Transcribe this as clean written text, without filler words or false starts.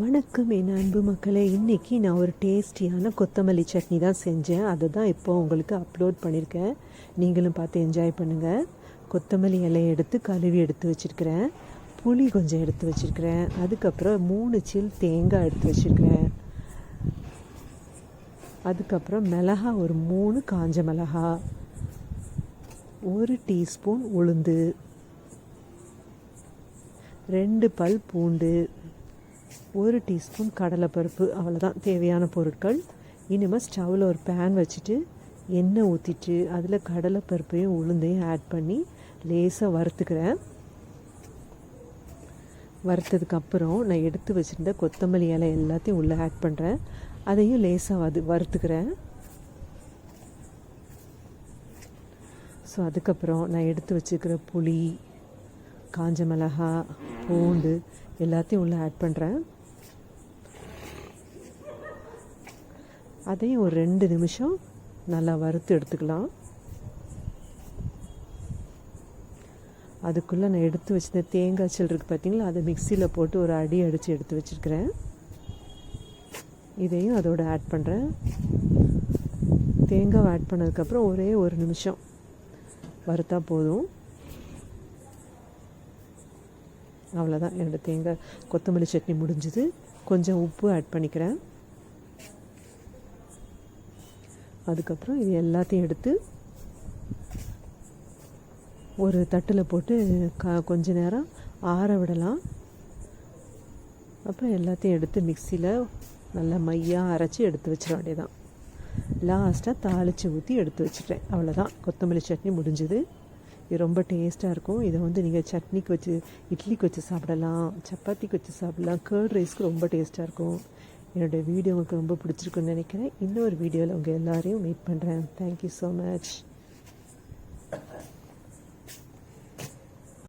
வணக்கம் என் அன்பு மக்களே. இன்றைக்கி நான் ஒரு டேஸ்டியான கொத்தமல்லி சட்னி தான் செஞ்சேன். அதை தான் இப்போ உங்களுக்கு அப்லோட் பண்ணியிருக்கேன். நீங்களும் பார்த்து என்ஜாய் பண்ணுங்கள். கொத்தமல்லி இலையை எடுத்து கழுவி எடுத்து வச்சுருக்கிறேன். புளி கொஞ்சம் எடுத்து வச்சுருக்கிறேன். அதுக்கப்புறம் 3 சில் தேங்காய் எடுத்து வச்சுருக்கிறேன். அதுக்கப்புறம் மிளகா ஒரு 3 காஞ்ச மிளகா, 1 டீஸ்பூன் உளுந்து, 2 பல் பூண்டு, 1 டீஸ்பூன் கடலைப்பருப்பு. அவ்வளோதான் தேவையான பொருட்கள். இனிமேல் ஸ்டவ்வில் ஒரு பேன் வச்சுட்டு எண்ணெய் ஊற்றிட்டு அதில் கடலைப்பருப்பையும் உளுந்தையும் ஆட் பண்ணி லேசாக வறுத்துக்கிறேன். வறுத்ததுக்கப்புறம் நான் எடுத்து வச்சுருந்த கொத்தமல்லி இலை எல்லாத்தையும் உள்ளே ஆட் பண்ணுறேன். அதையும் லேசாக வறுத்துக்கிறேன். ஸோ அதுக்கப்புறம் நான் எடுத்து வச்சுருக்கிற புளி, காஞ்ச மிளகா, பூண்டு எல்லாத்தையும் உள்ளே ஆட் பண்ணுறேன். அதையும் ஒரு 2 நிமிஷம் நல்லா வறுத்து எடுத்துக்கலாம். அதுக்குள்ளே நான் எடுத்து வச்சிருந்த தேங்காய் சில் இருக்குது பார்த்தீங்களா, அதை மிக்சியில் போட்டு ஒரு அடி அடித்து எடுத்து வச்சுருக்கிறேன். இதையும் அதோடு ஆட் பண்ணுறேன். தேங்காய் ஆட் பண்ணதுக்கப்புறம் ஒரே 1 நிமிஷம் வறுத்தா போதும். அவ்வளோதான், என்னோடய தேங்காய் கொத்தமல்லி சட்னி முடிஞ்சுது. கொஞ்சம் உப்பு ஆட் பண்ணிக்கிறேன். அதுக்கப்புறம் இது எல்லாத்தையும் எடுத்து ஒரு தட்டில் போட்டு கொஞ்ச நேரம் ஆற விடலாம். அப்புறம் எல்லாத்தையும் எடுத்து மிக்சியில் நல்லா மையாக அரைச்சி எடுத்து வச்சிட வேண்டியதான். லாஸ்ட்டாக தாளித்து ஊற்றி எடுத்து வச்சுட்டேன். அவ்வளோதான், கொத்தமல்லி சட்னி முடிஞ்சுது. இது ரொம்ப டேஸ்ட்டாக இருக்கும். இதை நீங்கள் சட்னிக்கு வச்சு, இட்லிக்கு வச்சு சாப்பிடலாம், சப்பாத்திக்கு வச்சு சாப்பிடலாம், கர்ட் ரைஸ்க்கு ரொம்ப டேஸ்ட்டாக இருக்கும். என்னோடய வீடியோ உங்களுக்கு ரொம்ப பிடிச்சிருக்குன்னு நினைக்கிறேன். இன்னொரு வீடியோவில் உங்கள் எல்லாரையும் மீட் பண்ணுறேன். Thank you so much.